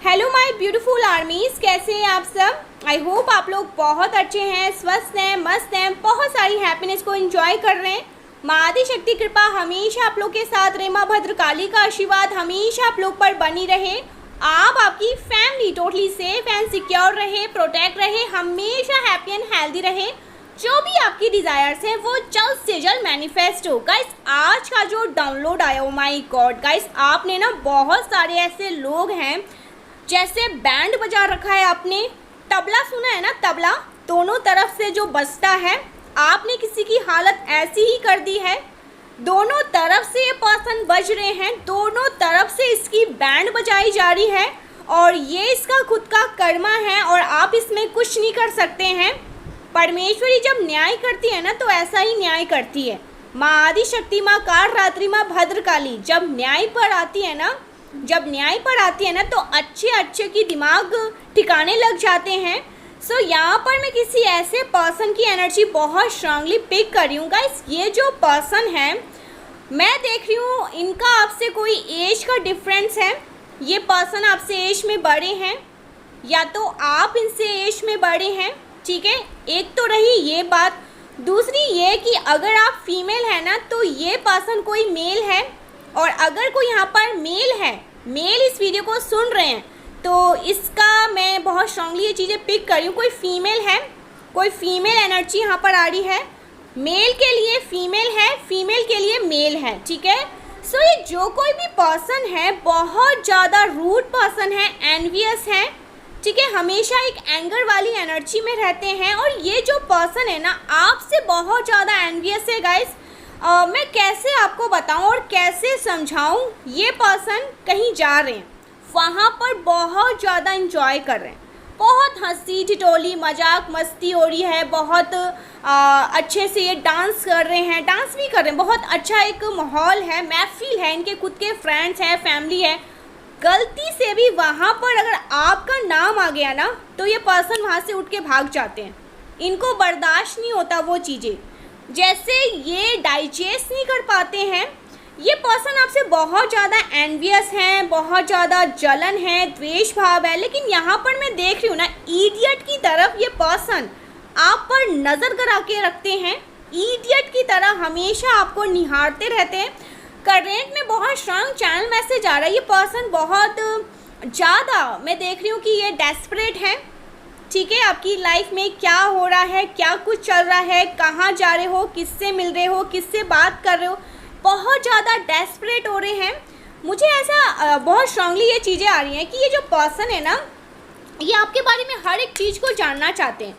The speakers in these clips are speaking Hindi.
हेलो माय ब्यूटीफुल आर्मीज, कैसे हैं आप सब। आई होप आप लोग बहुत अच्छे हैं, स्वस्थ हैं, मस्त हैं, बहुत सारी हैप्पीनेस को एंजॉय कर रहे हैं। माँ आदि शक्ति कृपा हमेशा आप लोग के साथ रहे। माँ भद्रकाली का आशीर्वाद हमेशा आप लोग पर बनी रहे। आप आपकी family totally safe and secure रहे, प्रोटेक्ट रहे, हमेशा हैप्पी एंड हेल्दी रहे। जो भी आपकी डिज़ायर्स हैं वो जल्द से जल्द मैनिफेस्ट हो। गाइस आज का जो डाउनलोड आया, ओ माय गॉड गाइस, आपने ना बहुत सारे ऐसे लोग हैं जैसे बैंड बजा रखा है आपने, तबला सुना है ना, तबला दोनों तरफ से जो बजता है, आपने किसी की हालत ऐसी ही कर दी है। दोनों तरफ से ये पर्सन बज रहे हैं, दोनों तरफ से इसकी बैंड बजाई जा रही है और ये इसका खुद का कर्मा है और आप इसमें कुछ नहीं कर सकते हैं। परमेश्वरी जब न्याय करती है ना तो ऐसा ही न्याय करती है। माँ आदि शक्ति, माँ कालरात्रि, माँ भद्रकाली जब न्याय पर आती है ना तो अच्छे की दिमाग ठिकाने लग जाते हैं। सो यहाँ पर मैं किसी ऐसे पर्सन की एनर्जी बहुत स्ट्रांगली पिक कर रही हूँ। गाइस ये जो पर्सन है, मैं देख रही हूँ इनका आपसे कोई एज का डिफरेंस है। ये पर्सन आपसे एज में बड़े हैं या तो आप इनसे एज में बड़े हैं, ठीक है। एक तो रही ये बात। दूसरी ये कि अगर आप फीमेल है ना तो ये पर्सन कोई मेल है, और अगर कोई यहाँ पर मेल है, मेल इस वीडियो को सुन रहे हैं तो इसका मैं बहुत स्ट्रांगली ये चीज़ें पिक कर रही हूँ। कोई फीमेल है, कोई फीमेल एनर्जी यहाँ पर आ रही है। मेल के लिए फीमेल है, फीमेल के लिए मेल है, ठीक है। सो ये जो कोई भी पर्सन है बहुत ज़्यादा रूड पर्सन है, एनवियस है, ठीक है, हमेशा एक एंगर वाली एनर्जी में रहते हैं। और ये जो पर्सन है ना आपसे बहुत ज़्यादा एनवियस है। गाइस मैं कैसे आपको बताऊं और कैसे समझाऊं। ये पर्सन कहीं जा रहे हैं, वहाँ पर बहुत ज़्यादा इंजॉय कर रहे हैं, बहुत हंसी ठिठोली मजाक मस्ती हो रही है, बहुत अच्छे से ये डांस कर रहे हैं, डांस भी कर रहे हैं, बहुत अच्छा एक माहौल है, महफिल है, इनके खुद के फ्रेंड्स हैं, फैमिली है। गलती से भी वहाँ पर अगर आपका नाम आ गया ना तो ये पर्सन वहाँ से उठ के भाग जाते हैं। इनको बर्दाश्त नहीं होता वो चीज़ें, जैसे ये डाइजेस्ट नहीं कर पाते हैं। ये पर्सन आपसे बहुत ज़्यादा एनवियस हैं, बहुत ज़्यादा जलन है, द्वेष भाव है। लेकिन यहाँ पर मैं देख रही हूँ ना, इडियट की तरफ ये पर्सन आप पर नज़र करा के रखते हैं, इडियट की तरह हमेशा आपको निहारते रहते हैं। करेंट में बहुत स्ट्रांग चैनल मैसेज आ रहा है। ये पर्सन बहुत ज़्यादा मैं देख रही हूँ कि ये डेस्परेट है, ठीक है। आपकी लाइफ में क्या हो रहा है, क्या कुछ चल रहा है, कहाँ जा रहे हो, किससे मिल रहे हो, किससे बात कर रहे हो, बहुत ज़्यादा डेस्परेट हो रहे हैं। मुझे ऐसा बहुत स्ट्रांगली ये चीज़ें आ रही हैं कि ये जो पर्सन है ना, ये आपके बारे में हर एक चीज़ को जानना चाहते हैं।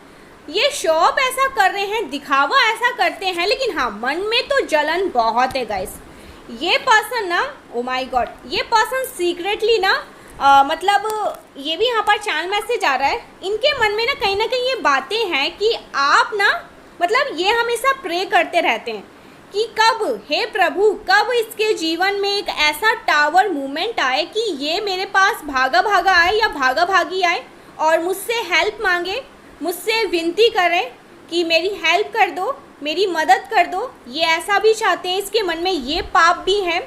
ये शो ऑफ ऐसा कर रहे हैं, दिखावा ऐसा करते हैं, लेकिन हाँ मन में तो जलन बहुत है। गाइस ये पर्सन ना, ओ माय गॉड, ये पर्सन सीक्रेटली ना मतलब ये भी यहाँ पर चैनल मैसेज आ रहा है, इनके मन में ना कहीं ये बातें हैं कि आप ना, मतलब ये हमेशा प्रे करते रहते हैं कि कब, हे प्रभु, कब इसके जीवन में एक ऐसा टावर मूवमेंट आए कि ये मेरे पास भागा भागा आए या भागा भागी आए और मुझसे हेल्प मांगे, मुझसे विनती करें कि मेरी हेल्प कर दो, मेरी मदद कर दो। ये ऐसा भी चाहते हैं, इसके मन में ये पाप भी है।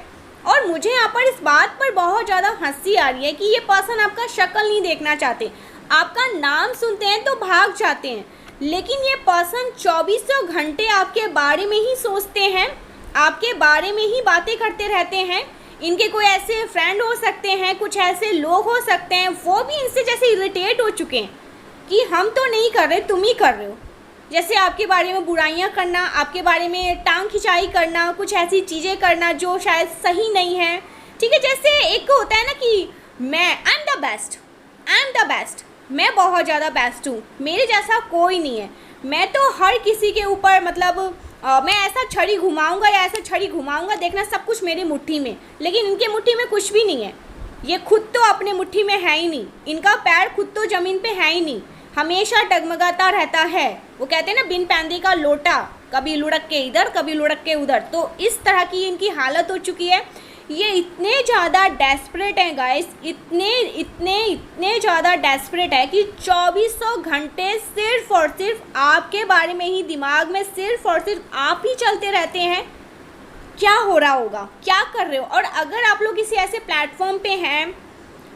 और मुझे यहाँ पर इस बात पर बहुत ज़्यादा हंसी आ रही है कि ये पर्सन आपका शक्ल नहीं देखना चाहते, आपका नाम सुनते हैं तो भाग जाते हैं। लेकिन ये पर्सन 2400 घंटे आपके बारे में ही सोचते हैं, आपके बारे में ही बातें करते रहते हैं। इनके कोई ऐसे फ्रेंड हो सकते हैं, कुछ ऐसे लोग हो सकते हैं, वो भी इनसे जैसे इरिटेट हो चुके हैं कि हम तो नहीं कर रहे, तुम ही कर रहे हो। जैसे आपके बारे में बुराइयां करना, आपके बारे में टांग खिंचाई करना, कुछ ऐसी चीज़ें करना जो शायद सही नहीं है, ठीक है। जैसे एक होता है ना कि मैं आई एम द बेस्ट, मैं बहुत ज़्यादा बेस्ट हूँ, मेरे जैसा कोई नहीं है, मैं तो हर किसी के ऊपर मतलब मैं ऐसा छड़ी घुमाऊँगा या ऐसा छड़ी घुमाऊँगा, देखना सब कुछ मेरी मुट्ठी में। लेकिन इनके मुट्ठी में कुछ भी नहीं है, ये खुद तो अपने मुट्ठी में है ही नहीं, इनका पैर खुद तो ज़मीन पे है ही नहीं, हमेशा डगमगाता रहता है। वो कहते हैं ना, बिन पैंदी का लोटा, कभी लुढ़क के इधर कभी लुढ़क के उधर। तो इस तरह की इनकी हालत हो चुकी है। ये इतने ज़्यादा डेस्परेट हैं गाइस, इतने ज़्यादा डेस्परेट है कि 2400 घंटे सिर्फ और सिर्फ आपके बारे में ही दिमाग में सिर्फ और सिर्फ आप ही चलते रहते हैं। क्या हो रहा होगा, क्या कर रहे हो। और अगर आप लोग किसी ऐसे प्लेटफॉर्म पे हैं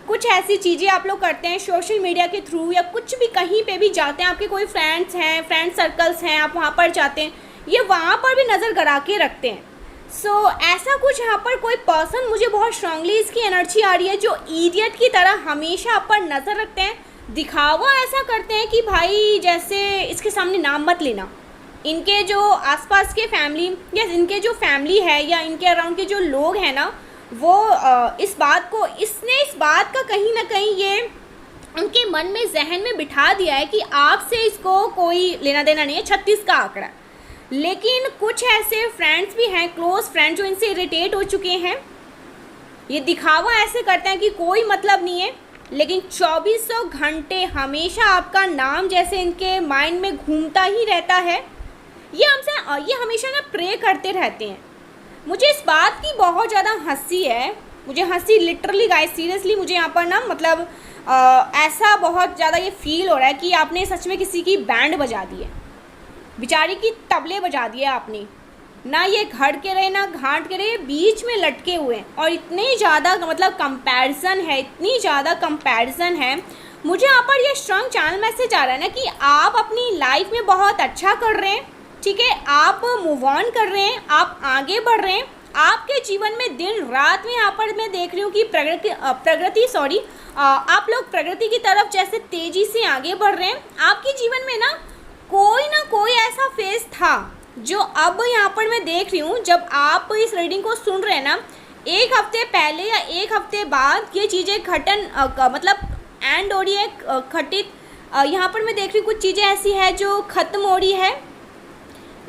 कुछ ऐसी चीज़ें आप लोग करते हैं सोशल मीडिया के थ्रू या कुछ भी कहीं पे भी जाते हैं, आपके कोई फ्रेंड्स हैं, फ्रेंड सर्कल्स हैं, आप वहाँ पर जाते हैं, ये वहाँ पर भी नज़र गड़ा के रखते हैं। ऐसा कुछ यहाँ पर कोई पर्सन मुझे बहुत स्ट्रांगली इसकी एनर्जी आ रही है जो इडियट की तरह हमेशा आप पर नज़र रखते हैं, दिखावा ऐसा करते हैं कि भाई जैसे इसके सामने नाम मत लेना। इनके जो आसपास के फैमिली या इनके जो फैमिली है या इनके अराउंड के जो लोग हैं ना, वो इस बात का कहीं ना कहीं ये उनके मन में, जहन में बिठा दिया है कि आपसे इसको कोई लेना देना नहीं है, 36 का आंकड़ा। लेकिन कुछ ऐसे फ्रेंड्स भी हैं, क्लोज फ्रेंड, जो इनसे इरिटेट हो चुके हैं। ये दिखावा ऐसे करते हैं कि कोई मतलब नहीं है, लेकिन 2400 घंटे हमेशा आपका नाम जैसे इनके माइंड में घूमता ही रहता है। ये हमेशा ना प्रे करते रहते हैं। मुझे इस बात की बहुत ज़्यादा हंसी है, मुझे हंसी लिटरली गाइस, सीरियसली मुझे यहाँ पर ना मतलब ऐसा बहुत ज़्यादा ये फील हो रहा है कि आपने सच में किसी की बैंड बजा दी है, बेचारी की तबले बजा दिए आपने। ना ये घड़ के रहे ना घाट के रहे, बीच में लटके हुए हैं। और इतनी ज़्यादा मतलब कंपैरिजन है, इतनी ज़्यादा कंपैरिजन है। मुझे यहाँ पर ये स्ट्रॉन्ग चैनल मैसेज आ रहा है ना कि आप अपनी लाइफ में बहुत अच्छा कर रहे हैं, ठीक है, आप मूव ऑन कर रहे हैं, आप आगे बढ़ रहे हैं। आपके जीवन में दिन रात में यहाँ पर मैं देख रही हूँ कि आप लोग प्रगति की तरफ जैसे तेज़ी से आगे बढ़ रहे हैं। आपके जीवन में ना कोई ऐसा फेज था जो अब यहाँ पर मैं देख रही हूँ, जब आप इस रीडिंग को सुन रहे हैं ना, एक हफ्ते पहले या एक हफ्ते बाद ये चीज़ें मतलब एंड हो रही है, घटित। यहाँ पर मैं देख रही हूँ कुछ चीज़ें ऐसी है जो ख़त्म हो रही है।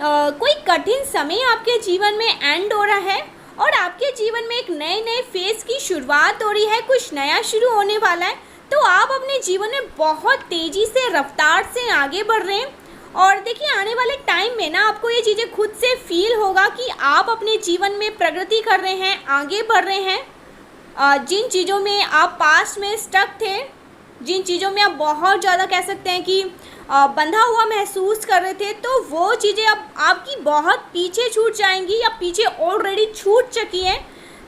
कोई कठिन समय आपके जीवन में एंड हो रहा है और आपके जीवन में एक नए फेज़ की शुरुआत हो रही है, कुछ नया शुरू होने वाला है। तो आप अपने जीवन में बहुत तेज़ी से, रफ्तार से आगे बढ़ रहे हैं। और देखिए आने वाले टाइम में ना आपको ये चीज़ें खुद से फील होगा कि आप अपने जीवन में प्रगति कर रहे हैं, आगे बढ़ रहे हैं। जिन चीज़ों में आप पास्ट में स्टक थे, जिन चीज़ों में आप बहुत ज़्यादा कह सकते हैं कि बंधा हुआ महसूस कर रहे थे, तो वो चीज़ें अब आपकी बहुत पीछे छूट जाएंगी या पीछे ऑलरेडी छूट चुकी हैं।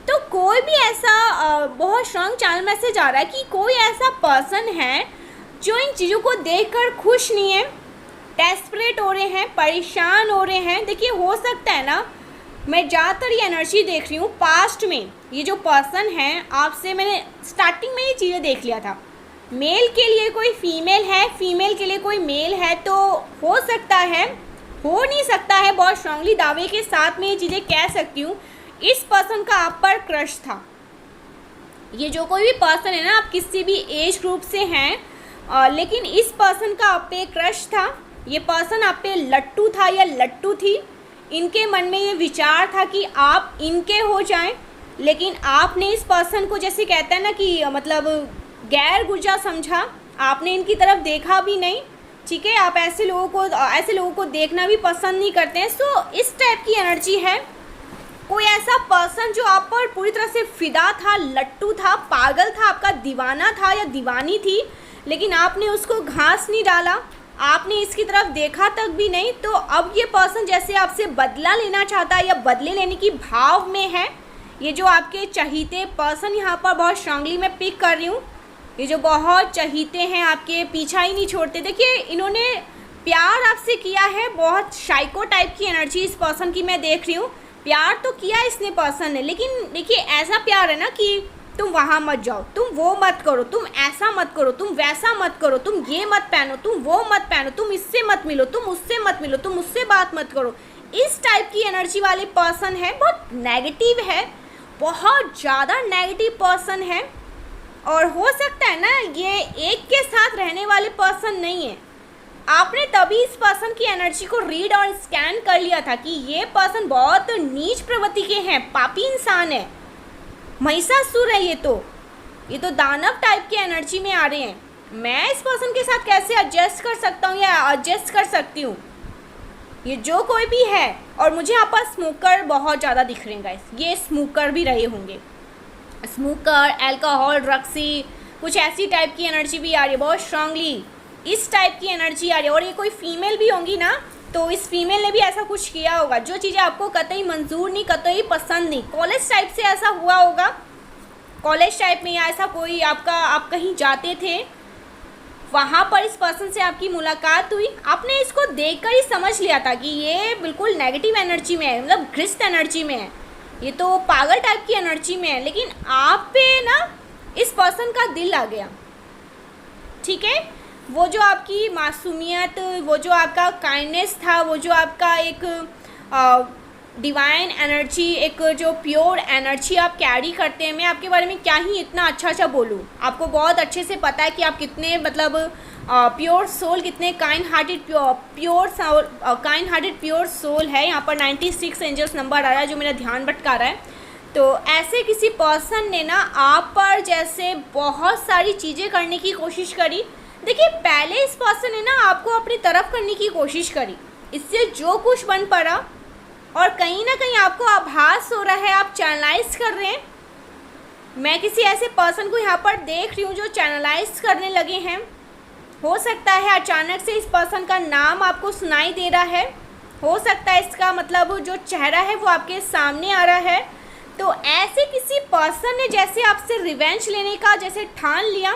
तो कोई भी ऐसा बहुत स्ट्रांग चैनल मैसेज आ रहा है कि कोई ऐसा पर्सन है जो इन चीज़ों को देखकर खुश नहीं है, डेस्परेट हो रहे हैं, परेशान हो रहे हैं। देखिए हो सकता है ना, मैं ज़्यादातर ये एनर्जी देख रही हूँ पास्ट में, ये जो पर्सन है आपसे मैंने स्टार्टिंग में ये चीज़ें देख लिया था। मेल के लिए कोई फीमेल है, फीमेल के लिए कोई मेल है, तो हो सकता है, हो नहीं सकता है, बहुत स्ट्रांगली दावे के साथ में ये चीज़ें कह सकती हूँ, इस पर्सन का आप पर क्रश था। ये जो कोई भी पर्सन है ना, आप किसी भी एज ग्रुप से हैं, लेकिन इस पर्सन का आप पे क्रश था। ये पर्सन आप पे लट्टू था या लट्टू थी। इनके मन में ये विचार था कि आप इनके हो जाएं, लेकिन आपने इस पर्सन को, जैसे कहते हैं ना कि मतलब गैर गुर्जा समझा, आपने इनकी तरफ देखा भी नहीं, ठीक है। आप ऐसे लोगों को देखना भी पसंद नहीं करते हैं। इस टाइप की एनर्जी है। कोई ऐसा पर्सन जो आप पर पूरी तरह से फिदा था, लट्टू था, पागल था, आपका दीवाना था या दीवानी थी, लेकिन आपने उसको घास नहीं डाला, आपने इसकी तरफ देखा तक भी नहीं। तो अब ये पर्सन जैसे आपसे बदला लेना चाहता है या बदले लेने की भाव में है। ये जो आपके चहीते पर्सन यहाँ पर बहुत स्ट्रांगली मैं पिक कर रही हूँ, ये जो बहुत चहीते हैं, आपके पीछा ही नहीं छोड़ते। देखिए इन्होंने प्यार आपसे किया है, बहुत साइको टाइप की एनर्जी इस पर्सन की मैं देख रही हूँ। प्यार तो किया इसने पर्सन ने, लेकिन देखिए ऐसा प्यार है ना कि तुम वहाँ मत जाओ, तुम वो मत करो, तुम ऐसा मत करो, तुम वैसा मत करो, तुम ये मत पहनो, तुम वो मत पहनो, तुम इससे मत मिलो, तुम उससे मत मिलो, तुम उससे बात मत करो। इस टाइप की एनर्जी वाले पर्सन है, बहुत नेगेटिव है, बहुत ज़्यादा नेगेटिव पर्सन है। और हो सकता है ना ये एक के साथ रहने वाले पर्सन नहीं है। आपने तभी इस पर्सन की एनर्जी को रीड और स्कैन कर लिया था कि ये पर्सन बहुत नीच प्रवृत्ति के हैं, पापी इंसान है, महिषासुर है। ये तो दानव टाइप की एनर्जी में आ रहे हैं। मैं इस पर्सन के साथ कैसे एडजस्ट कर सकता हूँ या एडजस्ट कर सकती हूँ, ये जो कोई भी है। और मुझे यहाँ पर स्मोकर बहुत ज़्यादा दिख रहे हैं गाइस, ये स्मोकर भी रहे होंगे, स्मोकर, अल्कोहल, ड्रग्सी, कुछ ऐसी टाइप की एनर्जी भी आ रही है, बहुत स्ट्रांगली इस टाइप की एनर्जी आ रही है। और ये कोई फीमेल भी होंगी ना, तो इस फीमेल ने भी ऐसा कुछ किया होगा, जो चीज़ें आपको कतई मंजूर नहीं, कतई पसंद नहीं, कॉलेज टाइप से ऐसा हुआ होगा। कॉलेज टाइप में या ऐसा कोई आपका, आप कहीं जाते थे, वहाँ पर इस पर्सन से आपकी मुलाकात हुई, आपने इसको देखकर ही समझ लिया था कि ये बिल्कुल नेगेटिव एनर्जी में है, मतलब ग्रस्त एनर्जी में है, ये तो पागल टाइप की एनर्जी में है, लेकिन आप पे ना इस पर्सन का दिल आ गया, ठीक है। वो जो आपकी मासूमियत, वो जो आपका काइंडनेस था, वो जो आपका एक डिवाइन एनर्जी, एक जो प्योर एनर्जी आप कैरी करते हैं, मैं आपके बारे में क्या ही इतना अच्छा बोलूँ, आपको बहुत अच्छे से पता है कि आप कितने मतलब प्योर सोल, कितने काइंड हार्टेड प्योर सोल है। यहाँ पर 96 एंजल्स नंबर आ रहा है जो मेरा ध्यान भटका रहा है। तो ऐसे किसी पर्सन ने ना आप पर जैसे बहुत सारी चीज़ें करने की कोशिश करी। देखिए, पहले इस पर्सन ने ना आपको अपनी तरफ करने की कोशिश करी, इससे जो कुछ बन पड़ा, और कहीं ना कहीं आपको आभास हो रहा है आप चैनलाइज कर रहे हैं। मैं किसी ऐसे पर्सन को यहाँ पर देख रही हूँ जो चैनलाइज करने लगे हैं। हो सकता है अचानक से इस पर्सन का नाम आपको सुनाई दे रहा है, हो सकता है इसका मतलब जो चेहरा है वो आपके सामने आ रहा है। तो ऐसे किसी पर्सन ने जैसे आपसे रिवेंज लेने का जैसे ठान लिया,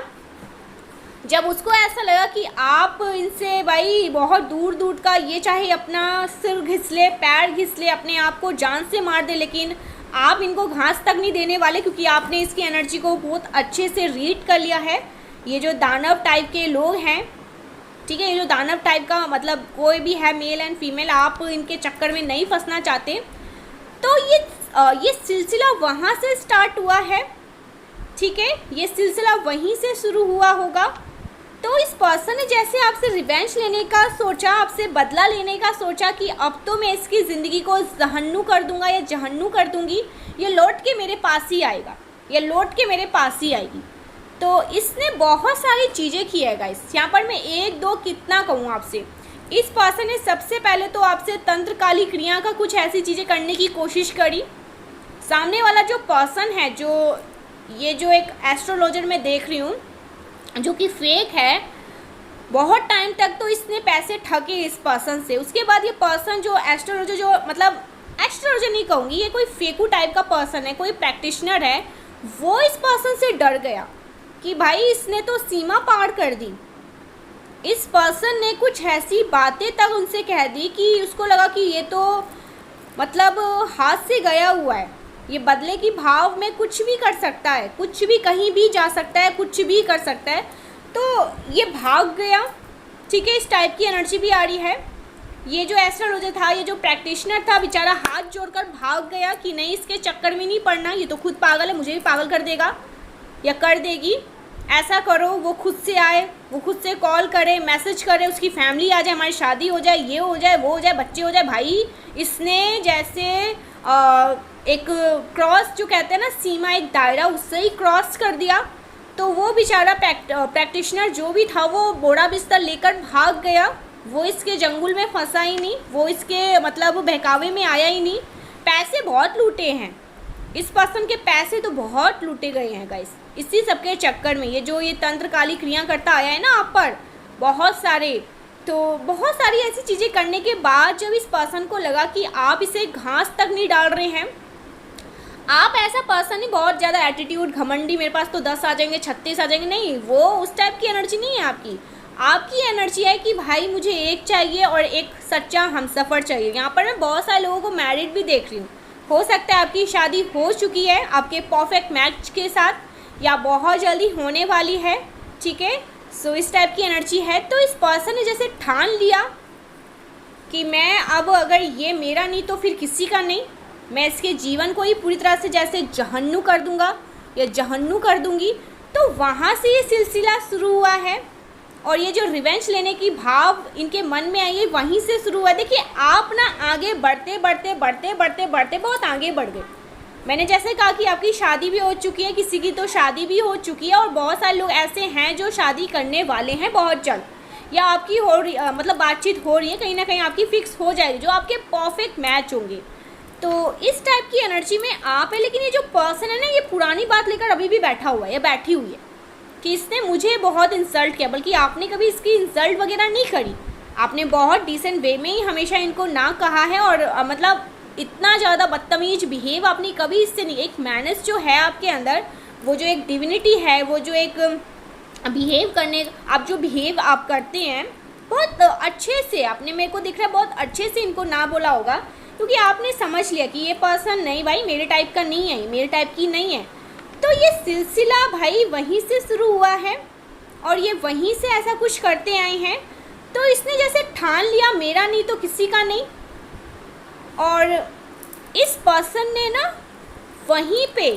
जब उसको ऐसा लगा कि आप इनसे भाई बहुत दूर दूर का, ये चाहे अपना सिर घिस ले, पैर घिस ले, अपने आप को जान से मार दे, लेकिन आप इनको घास तक नहीं देने वाले, क्योंकि आपने इसकी एनर्जी को बहुत अच्छे से रीड कर लिया है। ये जो दानव टाइप के लोग हैं, ठीक है, ये जो दानव टाइप का मतलब कोई भी है, मेल एंड फीमेल, आप इनके चक्कर में नहीं फंसना चाहते। तो ये सिलसिला वहाँ से स्टार्ट हुआ है, ठीक है, ये सिलसिला वहीं से शुरू हुआ होगा। तो इस पर्सन ने जैसे आपसे रिवेंज लेने का सोचा, आपसे बदला लेने का सोचा कि अब तो मैं इसकी ज़िंदगी को जहन्नू कर दूंगा या जहन्नू कर दूंगी, ये लौट के मेरे पास ही आएगा, ये लौट के मेरे पास ही आएगी। तो इसने बहुत सारी चीज़ें की है गाइस। यहाँ पर मैं एक दो कितना कहूँ आपसे। इस पर्सन ने सबसे पहले तो आपसे तंत्र काली क्रिया का कुछ ऐसी चीज़ें करने की कोशिश करी। सामने वाला जो पर्सन है, जो ये जो एक एस्ट्रोलॉजर मैं देख रही हूँ जो कि फेक है, बहुत टाइम तक तो इसने पैसे ठगे इस पर्सन से। उसके बाद ये पर्सन जो एस्ट्रोलॉजर, जो मतलब एस्ट्रोलॉजर नहीं कहूँगी, ये कोई फेकू टाइप का पर्सन है, कोई प्रैक्टिशनर है, वो इस पर्सन से डर गया कि भाई इसने तो सीमा पार कर दी। इस पर्सन ने कुछ ऐसी बातें तक उनसे कह दी कि उसको लगा कि ये तो मतलब हाथ से गया हुआ है, ये बदले की भाव में कुछ भी कर सकता है, कुछ भी कहीं भी जा सकता है, कुछ भी कर सकता है। तो ये भाग गया, ठीक है, इस टाइप की एनर्जी भी आ रही है। ये जो एस्ट्रोलॉजर था, ये जो प्रैक्टिशनर था, बेचारा हाथ जोड़कर भाग गया कि नहीं, इसके चक्कर में नहीं पड़ना, ये तो खुद पागल है, मुझे भी पागल कर देगा या कर देगी। ऐसा करो, वो खुद से आए, वो खुद से कॉल करे, मैसेज करे, उसकी फैमिली आ जाए, हमारी शादी हो जाए, ये हो जाए, वो हो जाए, बच्चे हो जाए। भाई इसने जैसे एक क्रॉस जो कहते हैं ना, सीमा, एक दायरा, उससे ही क्रॉस कर दिया। तो वो बेचारा प्रैक्टिशनर जो भी था वो बोरा बिस्तर लेकर भाग गया। वो इसके जंगल में फंसा ही नहीं, वो इसके मतलब बहकावे में आया ही नहीं। पैसे बहुत लूटे हैं इस पर्सन के, पैसे तो बहुत लूटे गए हैं गाइस इसी सब के चक्कर में। ये जो ये तंत्र काली क्रिया करता आया है ना आप पर, बहुत सारे, तो बहुत सारी ऐसी चीज़ें करने के बाद जब इस पर्सन को लगा कि आप इसे घास तक नहीं डाल रहे हैं, आप ऐसा पर्सन नहीं बहुत ज़्यादा एटीट्यूड, घमंडी, मेरे पास तो 10 आ जाएंगे, 36 आ जाएंगे, नहीं, वो उस टाइप की एनर्जी नहीं है आपकी। आपकी एनर्जी है कि भाई मुझे एक चाहिए और एक सच्चा हमसफ़र चाहिए। यहाँ पर मैं बहुत सारे लोगों को मैरिड भी देख रही हूँ। हो सकता है आपकी शादी हो चुकी है आपके परफेक्ट मैच के साथ, या बहुत जल्दी होने वाली है, ठीक है। सो इस टाइप की एनर्जी है। तो इस पर्सन ने जैसे ठान लिया कि मैं अब अगर ये मेरा नहीं तो फिर किसी का नहीं, मैं इसके जीवन को ही पूरी तरह से जैसे जहन्नू कर दूंगा या जहन्नू कर दूंगी। तो वहाँ से ये सिलसिला शुरू हुआ है, और ये जो रिवेंज लेने की भाव इनके मन में आई है वहीं से शुरू हुआ। देखिए, आप ना आगे बढ़ते बढ़ते बढ़ते बढ़ते बढ़ते बहुत आगे बढ़ गए। मैंने जैसे कहा कि आपकी शादी भी हो चुकी है, किसी की तो शादी भी हो चुकी है, और बहुत सारे लोग ऐसे हैं जो शादी करने वाले हैं बहुत जल्द, या आपकी हो रही मतलब बातचीत हो रही है, कहीं ना कहीं आपकी फिक्स हो जाएगी, जो आपके परफेक्ट मैच होंगे। तो इस टाइप की एनर्जी में आप है। लेकिन ये जो पर्सन है ना, ये पुरानी बात लेकर अभी भी बैठा हुआ है या बैठी हुई है कि इसने मुझे बहुत इंसल्ट किया, बल्कि आपने कभी इसकी इंसल्ट वगैरह नहीं करी, आपने बहुत डिसेंट वे में ही हमेशा इनको ना कहा है, और मतलब इतना ज़्यादा बदतमीज बिहेव आपने कभी इससे नहीं। एक मैनर्स जो है आपके अंदर वो जो एक डिविनिटी है, वो जो एक बिहेव करने, आप जो बिहेव आप करते हैं बहुत अच्छे से, आपने मेरे को दिख रहा है बहुत अच्छे से इनको ना बोला होगा, क्योंकि आपने समझ लिया कि ये पर्सन नहीं भाई मेरे टाइप का नहीं है, मेरे टाइप की नहीं है। तो ये सिलसिला भाई वहीं से शुरू हुआ है और ये वहीं से ऐसा कुछ करते आए हैं। तो इसने जैसे ठान लिया मेरा नहीं तो किसी का नहीं, और इस पर्सन ने ना वहीं पे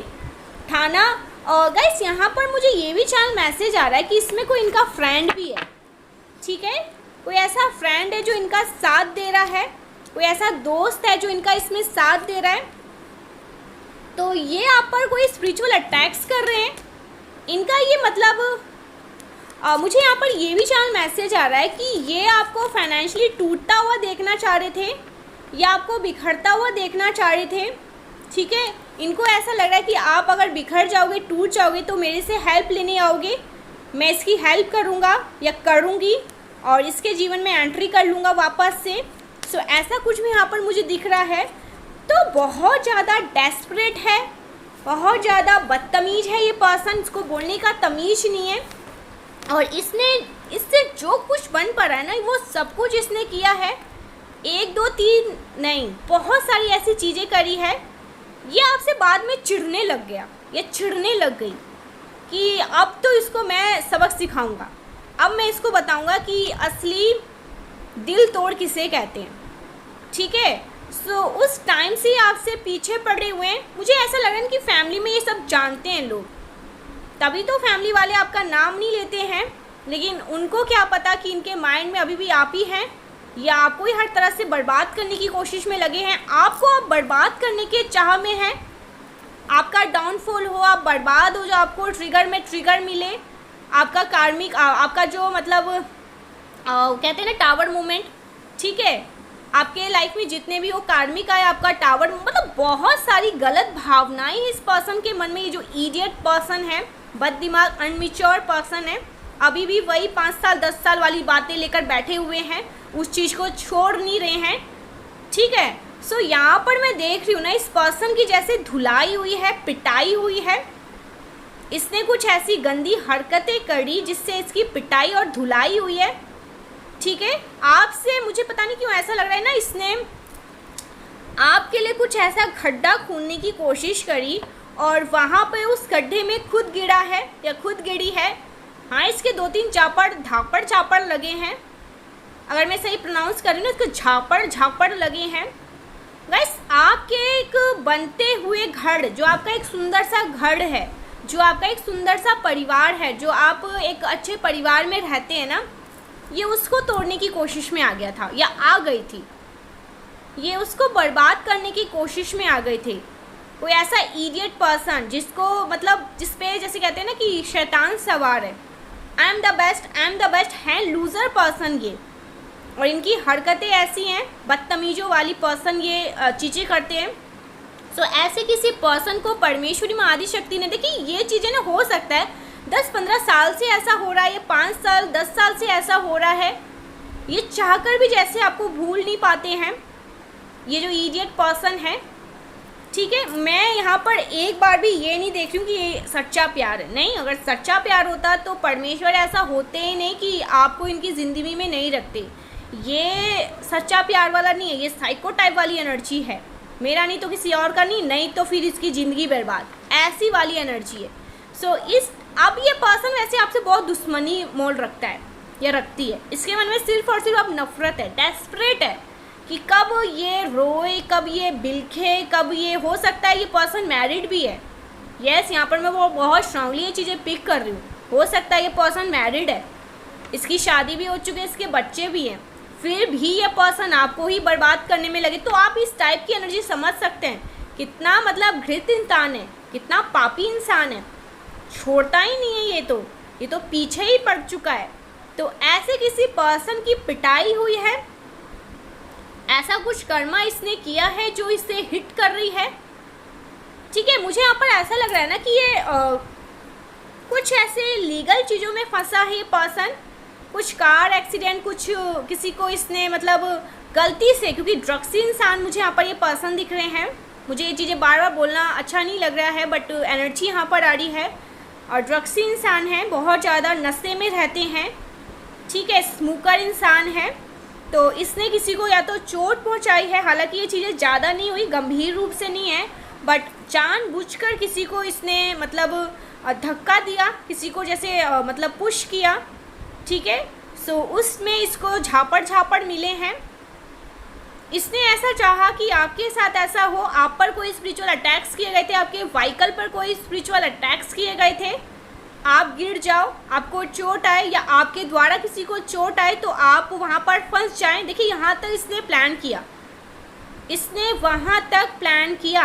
ठाना। और गाइस यहाँ पर मुझे ये भी चैनल मैसेज आ रहा है कि इसमें कोई इनका फ्रेंड भी है, ठीक है, कोई ऐसा फ्रेंड है जो इनका साथ दे रहा है, कोई ऐसा दोस्त है जो इनका इसमें साथ दे रहा है। तो ये आप पर कोई स्पिरिचुअल अटैक्स कर रहे हैं इनका, ये मतलब मुझे यहाँ पर ये भी चैनल मैसेज आ रहा है कि ये आपको फाइनेंशियली टूटता हुआ देखना चाह रहे थे या आपको बिखरता हुआ देखना चाह रहे थे, ठीक है। इनको ऐसा लग रहा है कि आप अगर बिखर जाओगे, टूट जाओगे तो मेरे से हेल्प लेने आओगे, मैं इसकी हेल्प करूँगा या करूँगी और इसके जीवन में एंट्री कर लूँगा वापस से। सो ऐसा कुछ भी यहाँ पर मुझे दिख रहा है। तो बहुत ज़्यादा डेस्परेट है, बहुत ज़्यादा बदतमीज़ है ये पर्सन, इसको बोलने का तमीज़ नहीं है। और इससे जो कुछ बन पा रहा है ना, वो सब कुछ इसने किया है, 1 2 3 नहीं, बहुत सारी ऐसी चीज़ें करी है। ये आपसे बाद में चिढ़ने लग गया, ये चिढ़ने लग गई कि अब तो इसको मैं सबक सिखाऊंगा, अब मैं इसको बताऊंगा कि असली दिल तोड़ किसे कहते हैं, ठीक है। सो उस टाइम से आपसे पीछे पड़े हुए हैं। मुझे ऐसा लग रहा है कि फैमिली में ये सब जानते हैं लोग, तभी तो फैमिली वाले आपका नाम नहीं लेते हैं, लेकिन उनको क्या पता कि इनके माइंड में अभी भी आप ही हैं या आपको ही हर तरह से बर्बाद करने की कोशिश में लगे हैं। आपको आप बर्बाद करने के चाह में हैं, आपका डाउनफॉल हो, आप बर्बाद हो, जो आपको ट्रिगर में ट्रिगर मिले, आपका कार्मिक, आपका जो मतलब कहते हैं ना टावर मूवमेंट, ठीक है, आपके लाइफ में जितने भी वो कार्मिक आए, आपका टावर, मतलब बहुत सारी गलत भावनाएं इस पर्सन के मन में। ये जो इडियट पर्सन है, बददिमाग अनमिच्योर पर्सन है, अभी भी वही 5 साल 10 साल वाली बातें लेकर बैठे हुए हैं, उस चीज़ को छोड़ नहीं रहे हैं, ठीक है। सो यहाँ पर मैं देख रही हूँ ना, इस पर्सन की जैसे धुलाई हुई है, पिटाई हुई है, इसने कुछ ऐसी गंदी हरकतें करी जिससे इसकी पिटाई और धुलाई हुई है, ठीक है। आपसे मुझे पता नहीं क्यों ऐसा लग रहा है ना, इसने आपके लिए कुछ ऐसा खड्डा खूंदने की कोशिश करी और वहाँ पे उस गड्ढे में खुद गिरा है या खुद गिरी है। हाँ, इसके 2-3 झापड़ लगे हैं, अगर मैं सही प्रोनाउंस कर रही हूँ ना, इसके झापड़ लगे हैं। गाइस, आपके एक बनते हुए घर, जो आपका एक सुंदर सा घर है, जो आपका एक सुंदर सा परिवार है, जो आप एक अच्छे परिवार में रहते हैं ना, ये उसको तोड़ने की कोशिश में आ गया था या आ गई थी, ये उसको बर्बाद करने की कोशिश में आ गए थे। कोई ऐसा इडियट पर्सन जिसको मतलब जिस पे जैसे कहते हैं ना कि शैतान सवार है, आई एम द बेस्ट है, लूज़र पर्सन ये, और इनकी हरकतें ऐसी हैं, बदतमीज़ों वाली पर्सन ये चीज़ें करते हैं। सो ऐसे किसी पर्सन को परमेश्वरी माँ आदि शक्ति ने, देखिए ये चीज़ें ना, हो सकता है 10-15 साल से ऐसा हो रहा है, ये 5 साल 10 साल से ऐसा हो रहा है, ये चाहकर भी जैसे आपको भूल नहीं पाते हैं ये जो इडियट पर्सन है, ठीक है। मैं यहाँ पर एक बार भी ये नहीं देख रही हूँ कि ये सच्चा प्यार है, नहीं, अगर सच्चा प्यार होता तो परमेश्वर ऐसा होते ही नहीं कि आपको इनकी ज़िंदगी में नहीं रखते। ये सच्चा प्यार वाला नहीं है, ये साइको टाइप वाली एनर्जी है, मेरा नहीं तो किसी और का नहीं तो फिर इसकी ज़िंदगी बर्बाद, ऐसी वाली एनर्जी है। सो अब ये पर्सन वैसे आपसे बहुत दुश्मनी मोल रखता है या रखती है, इसके मन में सिर्फ और सिर्फ अब नफरत है, डेस्परेट है कि कब ये रोए, कब ये बिलखे, कब ये, हो सकता है ये पर्सन मैरिड भी है। यस, यहाँ पर मैं वो बहुत स्ट्रांगली ये चीज़ें पिक कर रही हूँ, हो सकता है ये पर्सन मैरिड है, इसकी शादी भी हो चुकी है, इसके बच्चे भी हैं, फिर भी ये पर्सन आपको ही बर्बाद करने में लगे। तो आप इस टाइप की एनर्जी समझ सकते हैं कितना मतलब घृत इंसान है, कितना पापी इंसान है, छोड़ता ही नहीं है ये तो पीछे ही पड़ चुका है। तो ऐसे किसी पर्सन की पिटाई हुई है, ऐसा कुछ कर्मा इसने किया है जो इससे हिट कर रही है, ठीक है। मुझे यहाँ पर ऐसा लग रहा है ना कि ये कुछ ऐसे लीगल चीज़ों में फंसा है ये पर्सन, कुछ कार एक्सीडेंट, कुछ किसी को इसने मतलब गलती से, क्योंकि ड्रग्सी इंसान मुझे यहाँ पर ये पर्सन दिख रहे हैं, मुझे ये चीज़ें बार बार बोलना अच्छा नहीं लग रहा है, बट एनर्जी यहाँ पर आ रही है। और ड्रग्सी इंसान है, बहुत ज़्यादा नशे में रहते हैं, ठीक है, स्मोकर इंसान है। तो इसने किसी को या तो चोट पहुंचाई है, हालांकि ये चीज़ें ज़्यादा नहीं हुई, गंभीर रूप से नहीं है, बट जानबूझकर किसी को इसने मतलब धक्का दिया, किसी को जैसे मतलब पुश किया, ठीक है। सो उसमें इसको झापड़ मिले हैं। इसने ऐसा चाहा कि आपके साथ ऐसा हो, आप पर कोई स्पिरिचुअल अटैक्स किए गए थे, आपके व्हीकल पर कोई स्पिरिचुअल अटैक्स किए गए थे, आप गिर जाओ, आपको चोट आए या आपके द्वारा किसी को चोट आए तो आप वहाँ पर फंस जाएं। देखिए यहाँ तक इसने प्लान किया, इसने वहाँ तक प्लान किया।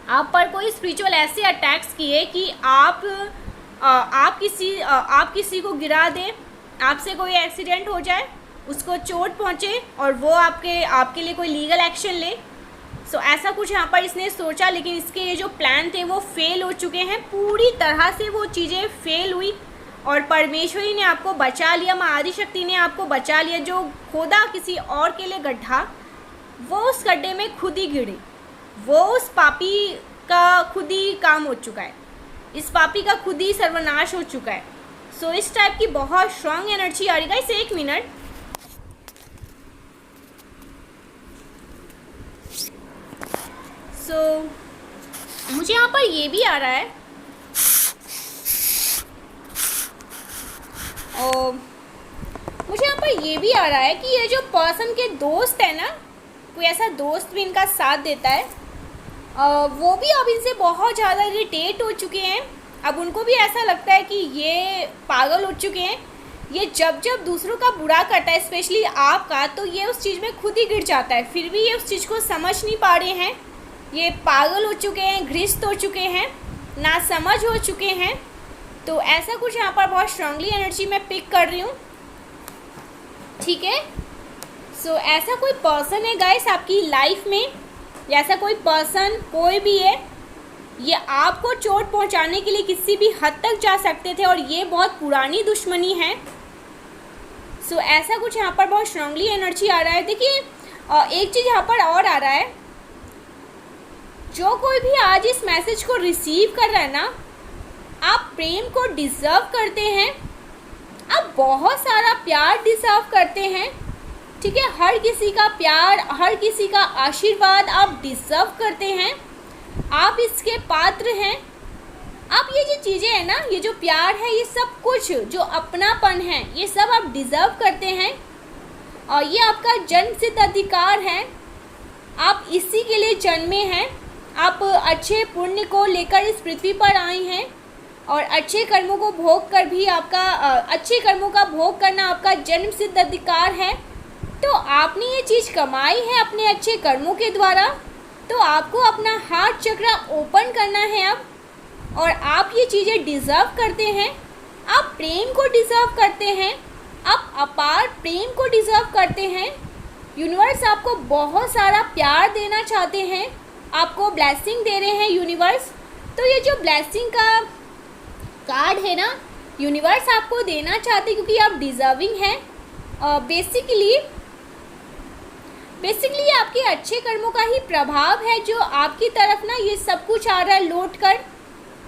आप पर कोई स्पिरिचुअल ऐसे अटैक्स किए कि आप किसी को गिरा दें, आपसे कोई एक्सीडेंट हो जाए, उसको चोट पहुँचे और वो आपके लिए कोई लीगल एक्शन ले। सो ऐसा कुछ यहाँ पर इसने सोचा, लेकिन इसके ये जो प्लान थे वो फेल हो चुके हैं, पूरी तरह से वो चीज़ें फेल हुई। और परमेश्वरी ने आपको बचा लिया, माँ आदिशक्ति ने आपको बचा लिया। जो खोदा किसी और के लिए गड्ढा, वो उस गड्ढे में खुद ही गिरे, वो उस पापी का खुद ही काम हो चुका है, इस पापी का खुद ही सर्वनाश हो चुका है। सो इस टाइप की बहुत स्ट्रांग एनर्जी आ रही है। गाइस 1 मिनट, मुझे यहाँ पर ये भी आ रहा है, और मुझे यहाँ पर ये भी आ रहा है कि ये जो पर्सन के दोस्त है ना, कोई ऐसा दोस्त भी इनका साथ देता है, वो भी अब इनसे बहुत ज़्यादा इरिटेट हो चुके हैं। अब उनको भी ऐसा लगता है कि ये पागल हो चुके हैं, ये जब दूसरों का बुरा करता है, स्पेशली आपका, तो ये उस चीज़ में खुद ही गिर जाता है। फिर भी ये उस चीज़ को समझ नहीं पा रहे हैं, ये पागल हो चुके हैं, ग्रस्त हो चुके हैं, ना समझ हो चुके हैं। तो ऐसा कुछ यहाँ पर बहुत स्ट्रांगली एनर्जी मैं पिक कर रही हूँ, ठीक है। सो ऐसा कोई पर्सन है गाइस आपकी लाइफ में, या ऐसा कोई पर्सन कोई भी है, ये आपको चोट पहुँचाने के लिए किसी भी हद तक जा सकते थे, और ये बहुत पुरानी दुश्मनी है। सो ऐसा कुछ यहाँ पर बहुत स्ट्रांगली एनर्जी आ रहा है। देखिए एक चीज़ यहाँ पर और आ रहा है, जो कोई भी आज इस मैसेज को रिसीव कर रहा है ना, आप प्रेम को डिज़र्व करते हैं, आप बहुत सारा प्यार डिज़र्व करते हैं, ठीक है। हर किसी का प्यार, हर किसी का आशीर्वाद आप डिज़र्व करते हैं, आप इसके पात्र हैं। आप ये जो चीज़ें हैं ना, ये जो प्यार है, ये सब कुछ जो अपनापन है, ये सब आप डिज़र्व करते हैं, और ये आपका जन्मसिद्ध अधिकार है। आप इसी के लिए जन्मे हैं, आप अच्छे पुण्य को लेकर इस पृथ्वी पर आए हैं, और अच्छे कर्मों को भोग कर भी आपका अच्छे कर्मों का भोग करना आपका जन्म सिद्ध अधिकार है। तो आपने ये चीज़ कमाई है अपने अच्छे कर्मों के द्वारा, तो आपको अपना हार्ट चक्र ओपन करना है अब, और आप ये चीज़ें डिज़र्व करते हैं। आप प्रेम को डिज़र्व करते हैं, आप अपार प्रेम को डिज़र्व करते हैं। यूनिवर्स आपको बहुत सारा प्यार देना चाहते हैं, आपको ब्लेसिंग दे रहे हैं यूनिवर्स। तो ये जो ब्लेसिंग का कार्ड है ना, यूनिवर्स आपको देना चाहते हैं क्योंकि आप डिज़र्विंग हैं। बेसिकली आपके अच्छे कर्मों का ही प्रभाव है जो आपकी तरफ ना ये सब कुछ आ रहा है लौट कर।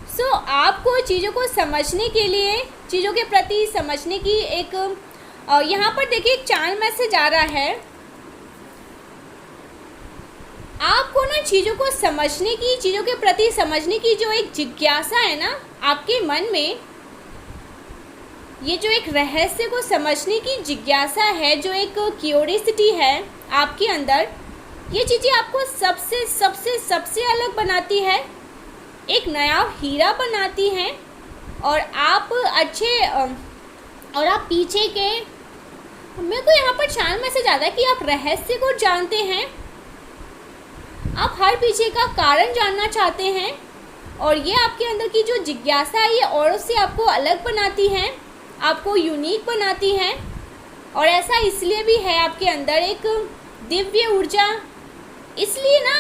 सो आपको चीज़ों को समझने के लिए, चीज़ों के प्रति समझने की एक यहाँ पर देखिए एक चांद मैसेज आ रहा है। आपको ना चीज़ों को समझने की, चीज़ों के प्रति समझने की जो एक जिज्ञासा है ना आपके मन में, ये जो एक रहस्य को समझने की जिज्ञासा है, जो एक क्यूरियोसिटी है आपके अंदर, ये चीज़ें आपको सबसे सबसे सबसे अलग बनाती है, एक नया हीरा बनाती हैं। और आप अच्छे और आप पीछे के, मेरे को यहाँ पर चांद मैसेज आता है कि आप रहस्य को जानते हैं, आप हर पीछे का कारण जानना चाहते हैं, और ये आपके अंदर की जो जिज्ञासा है ये औरों से आपको अलग बनाती हैं, आपको यूनिक बनाती हैं। और ऐसा इसलिए भी है आपके अंदर एक दिव्य ऊर्जा, इसलिए ना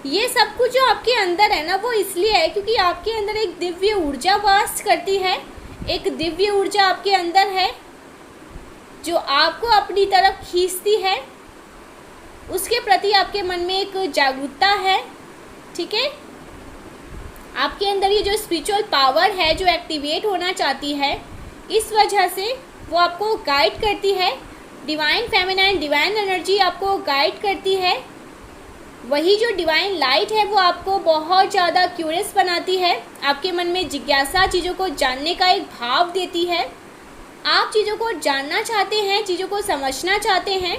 ये सब कुछ जो आपके अंदर है ना वो इसलिए है क्योंकि आपके अंदर एक दिव्य ऊर्जा वास करती है। एक दिव्य ऊर्जा आपके अंदर है जो आपको अपनी तरफ खींचती है। उसके प्रति आपके मन में एक जागरूकता है, ठीक है। आपके अंदर ये जो स्पिरिचुअल पावर है जो एक्टिवेट होना चाहती है, इस वजह से वो आपको गाइड करती है। डिवाइन फेमिनाइन, डिवाइन एनर्जी आपको गाइड करती है। वही जो डिवाइन लाइट है वो आपको बहुत ज़्यादा क्यूरियस बनाती है, आपके मन में जिज्ञासा, चीज़ों को जानने का एक भाव देती है। आप चीज़ों को जानना चाहते हैं, चीज़ों को समझना चाहते हैं,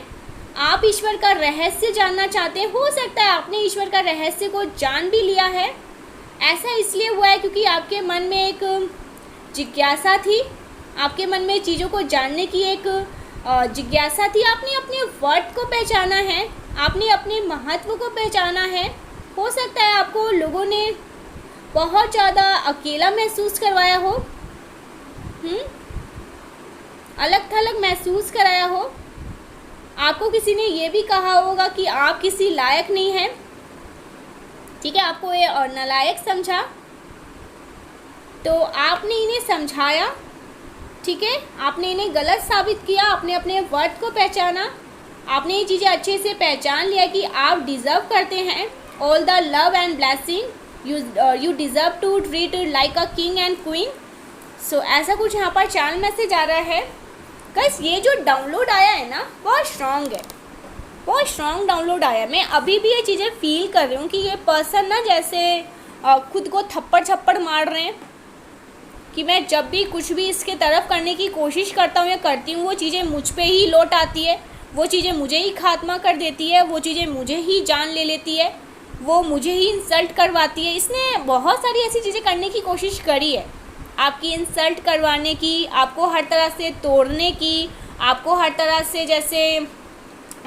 आप ईश्वर का रहस्य जानना चाहते हैं। हो सकता है आपने ईश्वर का रहस्य को जान भी लिया है। ऐसा इसलिए हुआ है क्योंकि आपके मन में एक जिज्ञासा थी, आपके मन में चीज़ों को जानने की एक जिज्ञासा थी। आपने अपने वर्थ को पहचाना है, आपने अपने महत्व को पहचाना है। हो सकता है आपको लोगों ने बहुत ज़्यादा अकेला महसूस करवाया हो, अलग थलग महसूस कराया हो। आपको किसी ने ये भी कहा होगा कि आप किसी लायक नहीं हैं, ठीक है, आपको ये और नालायक समझा, तो आपने इन्हें समझाया, ठीक है, आपने इन्हें गलत साबित किया, आपने अपने वर्थ को पहचाना, आपने ये चीज़ें अच्छे से पहचान लिया कि आप डिज़र्व करते हैं all the love and blessing, you deserve to treat like a king and queen. So ऐसा कुछ यहाँ पर चैनल मैसेज आ रहा है। गाइस ये जो डाउनलोड आया है ना, बहुत स्ट्रॉन्ग है, बहुत स्ट्रॉन्ग डाउनलोड आया है। मैं अभी भी ये चीज़ें फील कर रही हूँ कि ये पर्सन ना जैसे खुद को थप्पड़ छप्पड़ मार रहे हैं, कि मैं जब भी कुछ भी इसके तरफ करने की कोशिश करता हूँ या करती हूँ, वो चीज़ें मुझ पे ही लौट आती है, वो चीज़ें मुझे ही खात्मा कर देती है, वो चीज़ें मुझे ही जान ले लेती है, वो मुझे ही इंसल्ट करवाती है। इसने बहुत सारी ऐसी चीज़ें करने की कोशिश करी है, आपकी इंसल्ट करवाने की, आपको हर तरह से तोड़ने की, आपको हर तरह से जैसे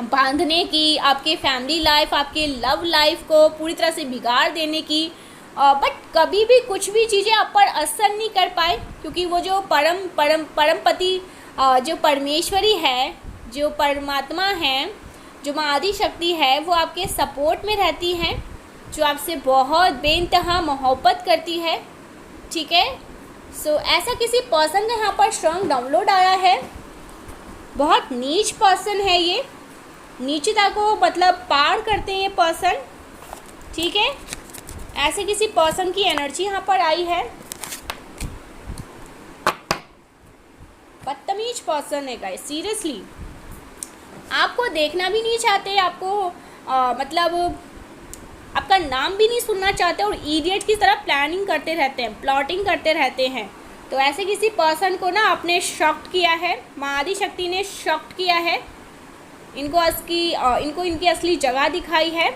बांधने की, आपके फैमिली लाइफ, आपके लव लाइफ को पूरी तरह से बिगाड़ देने की। बट कभी भी कुछ भी चीज़ें आप पर असर नहीं कर पाए, क्योंकि वो जो परमपति जो परमेश्वरी है, जो परमात्मा है, जो माँ आदि शक्ति है, वो आपके सपोर्ट में रहती हैं, जो आपसे बहुत बेइंतहा मोहब्बत करती है, ठीक है। सो ऐसा किसी पर्सन का यहाँ पर स्ट्रॉन्ग डाउनलोड आया है। बहुत नीच पर्सन है ये, नीचता को मतलब पार करते हैं ये पर्सन, ठीक है। ऐसे किसी पर्सन की एनर्जी यहाँ पर आई है। बदतमीज पर्सन है गाइस, सीरियसली आपको देखना भी नहीं चाहते, आपको मतलब आपका नाम भी नहीं सुनना चाहते, और इडियट की तरह प्लानिंग करते रहते हैं, प्लॉटिंग करते रहते हैं। तो ऐसे किसी पर्सन को ना आपने शॉक्ट किया है, माँ आदि शक्ति ने शॉक्ट किया है, इनको इनकी असली जगह दिखाई है।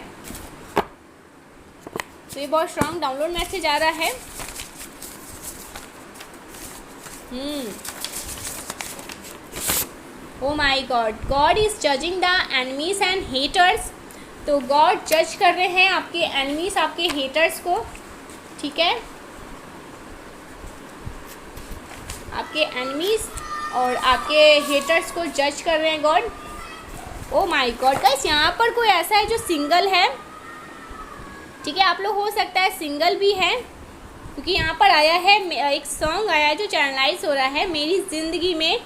तो ये बहुत स्ट्रॉन्ग डाउनलोड मैसेज आ रहा है। ओ my God, God is judging the enemies and haters. तो गॉड जज कर रहे हैं आपके एनिमीज, आपके हेटर्स को, ठीक है, आपके एनिमीज और आपके हेटर्स को जज कर रहे हैं God. O my God guys, यहाँ पर कोई ऐसा है जो सिंगल है, ठीक है, आप लोग हो सकता है सिंगल भी हैं, क्योंकि यहाँ पर आया है एक सॉन्ग आया है जो चैनलाइज हो रहा है, मेरी ज़िंदगी में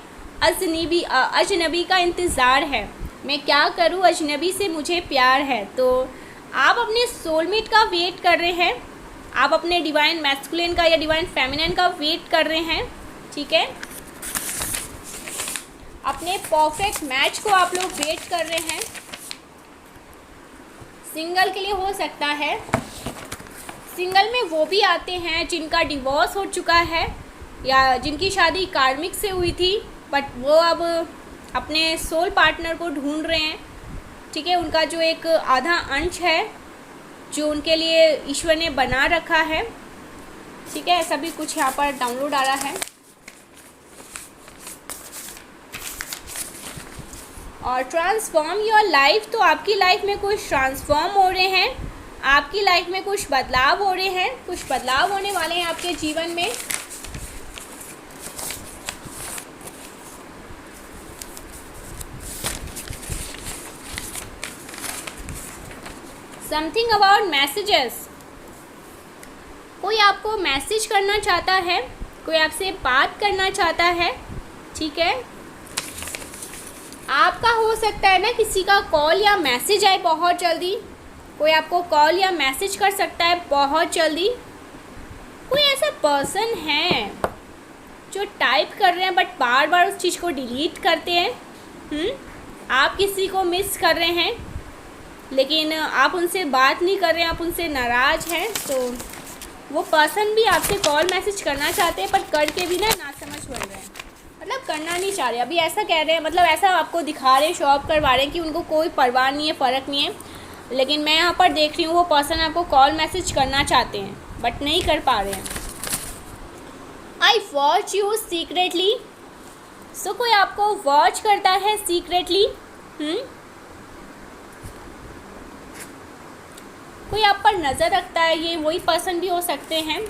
अजनबी का इंतज़ार है, मैं क्या करूँ अजनबी से मुझे प्यार है। तो आप अपने सोलमेट का वेट कर रहे हैं, आप अपने डिवाइन मैस्कुलिन का या डिवाइन फेमिनिन का वेट कर रहे हैं, ठीक है, अपने परफेक्ट मैच को आप लोग वेट कर रहे हैं। सिंगल के लिए हो सकता है, सिंगल में वो भी आते हैं जिनका डिवोर्स हो चुका है या जिनकी शादी कार्मिक से हुई थी, बट वो अब अपने सोल पार्टनर को ढूंढ रहे हैं, ठीक है, उनका जो एक आधा अंश है जो उनके लिए ईश्वर ने बना रखा है, ठीक है, ऐसा भी कुछ यहाँ पर डाउनलोड आ रहा है। और ट्रांसफॉर्म योर लाइफ, तो आपकी लाइफ में कुछ ट्रांसफॉर्म हो रहे हैं, आपकी लाइफ में कुछ बदलाव हो रहे हैं, कुछ बदलाव होने वाले हैं आपके जीवन में। समथिंग अबाउट मैसेजेस, कोई आपको मैसेज करना चाहता है, कोई आपसे बात करना चाहता है, ठीक है। आपका हो सकता है ना किसी का कॉल या मैसेज आए बहुत जल्दी, कोई आपको कॉल या मैसेज कर सकता है बहुत जल्दी। कोई ऐसा पर्सन है जो टाइप कर रहे हैं बट बार बार उस चीज़ को डिलीट करते हैं। आप किसी को मिस कर रहे हैं लेकिन आप उनसे बात नहीं कर रहे हैं, आप उनसे नाराज़ हैं। तो वो पर्सन भी आपसे कॉल मैसेज करना चाहते हैं पर करके भी ना समझ बन रहे हैं, मतलब करना नहीं चाह रहे। अभी ऐसा कह रहे हैं, मतलब ऐसा आपको दिखा रहे हैं, शो ऑफ करवा रहे हैं कि उनको कोई परवाह नहीं है, फ़र्क नहीं है। लेकिन मैं यहाँ पर देख रही हूँ वो पर्सन आपको कॉल मैसेज करना चाहते हैं बट नहीं कर पा रहे हैं। I watch you secretly. So कोई आपको वॉच करता है सीक्रेटली। कोई आप पर नज़र रखता है, ये वही पर्सन भी हो सकते हैं।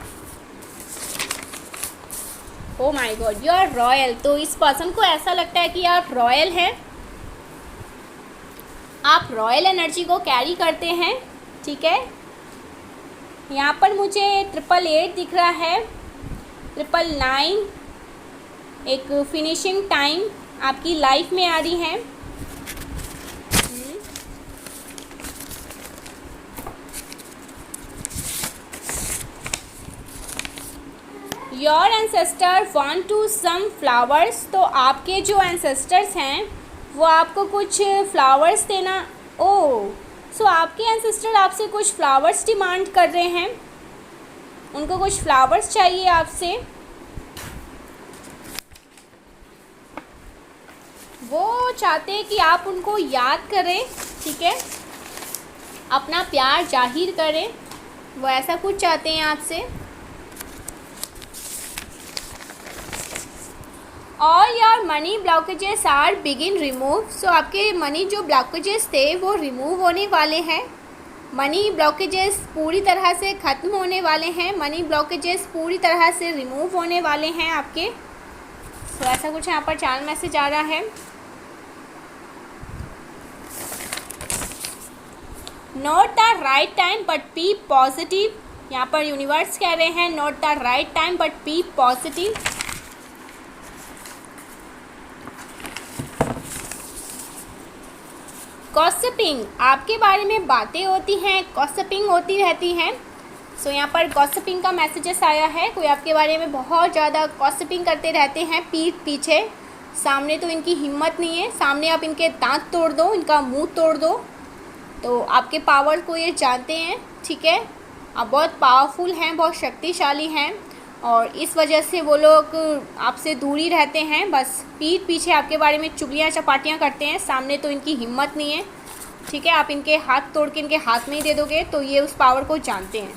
Oh my god, you are royal. तो इस पर्सन को ऐसा लगता है कि आप रॉयल हैं, आप रॉयल एनर्जी को कैरी करते हैं, ठीक है। यहाँ पर मुझे 888 दिख रहा है, 999, एक फिनिशिंग टाइम आपकी लाइफ में आ रही है। Your ancestor want to some flowers. तो आपके जो एंसेस्टर्स हैं वो आपको कुछ फ्लावर्स देना। ओह, सो आपके एंसेस्टर आपसे कुछ फ्लावर्स डिमांड कर रहे हैं, उनको कुछ फ्लावर्स चाहिए आपसे। वो चाहते हैं कि आप उनको याद करें, ठीक है, अपना प्यार जाहिर करें, वो ऐसा कुछ चाहते हैं आपसे। और यार money blockages are begin remove. So आपके मनी जो ब्लॉकेजेस थे वो रिमूव होने वाले हैं, मनी ब्लॉकेजेस पूरी तरह से ख़त्म होने वाले हैं, मनी ब्लॉकेजेस पूरी तरह से रिमूव होने वाले हैं आपके। सो ऐसा कुछ यहाँ पर चैनल मैसेज आ रहा है। Not the right time but be positive. यहाँ पर यूनिवर्स कह रहे हैं not the right time but be positive. Gossiping, आपके बारे में बातें होती हैं, गॉसिपिंग होती रहती हैं। सो यहाँ पर गॉसिपिंग का मैसेजेस आया है, कोई आपके बारे में बहुत ज़्यादा गॉसिपिंग करते रहते हैं पीठ पीछे। सामने तो इनकी हिम्मत नहीं है, सामने आप इनके दांत तोड़ दो, इनका मुंह तोड़ दो। तो आपके पावर को ये जानते हैं, ठीक है, आप बहुत पावरफुल हैं, बहुत शक्तिशाली हैं और इस वजह से वो लोग आपसे दूरी रहते हैं, बस पीठ पीछे आपके बारे में चुगलियाँ चपाटियाँ करते हैं। सामने तो इनकी हिम्मत नहीं है, ठीक है, आप इनके हाथ तोड़ के इनके हाथ में ही दे दोगे तो ये उस पावर को जानते हैं।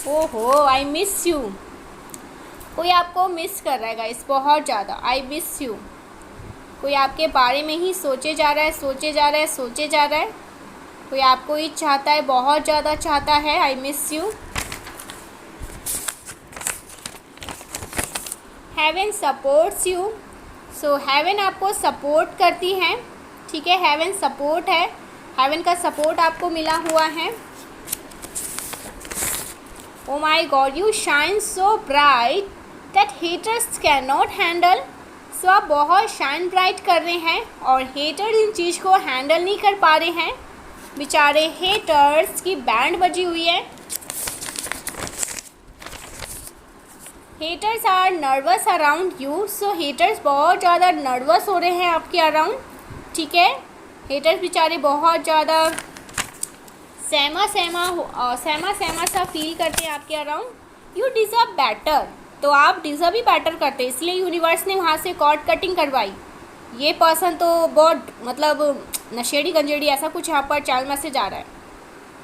ओहो, आई मिस यू। कोई आपको मिस कर रहा है गाइस बहुत ज़्यादा, आई मिस यू। कोई आपके बारे में ही सोचे जा रहा है, सोचे जा रहा है, सोचे जा रहा है। कोई आपको ही चाहता है, बहुत ज़्यादा चाहता है, I miss you. Heaven supports you. So heaven आपको सपोर्ट करती है, ठीक है, हेवन सपोर्ट है, हेवन का सपोर्ट आपको मिला हुआ है। Oh my god, you shine so bright that haters can not handle. So आप बहुत शाइन ब्राइट कर रहे हैं और हेटर्स इन चीज़ को हैंडल नहीं कर पा रहे हैं। बेचारे हेटर्स की बैंड बजी हुई है। Haters are nervous around you. So haters बहुत ज़्यादा नर्वस हो रहे हैं आपके अराउंड, ठीक है। हेटर्स बेचारे बहुत ज़्यादा सहमा सा फील करते हैं आपके अराउंड। You deserve better. तो आप डिज़र्व ही बेटर करते हैं, इसलिए यूनिवर्स ने वहाँ से कॉर्ड कटिंग करवाई। ये पर्सन तो बहुत मतलब नशेड़ी गंजेड़ी ऐसा कुछ यहाँ पर चैनल मैसेज आ रहा है।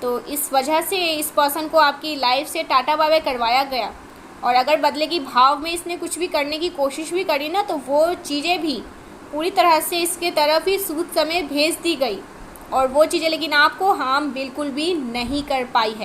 तो इस वजह से इस पर्सन को आपकी लाइफ से टाटा बाय बाय करवाया गया और अगर बदले की भाव में इसने कुछ भी करने की कोशिश भी करी ना तो वो चीज़ें भी पूरी तरह से इसके तरफ ही सूद समेत भेज दी गई और वो चीज़ें लेकिन आपको हार्म बिल्कुल भी नहीं कर पाई है।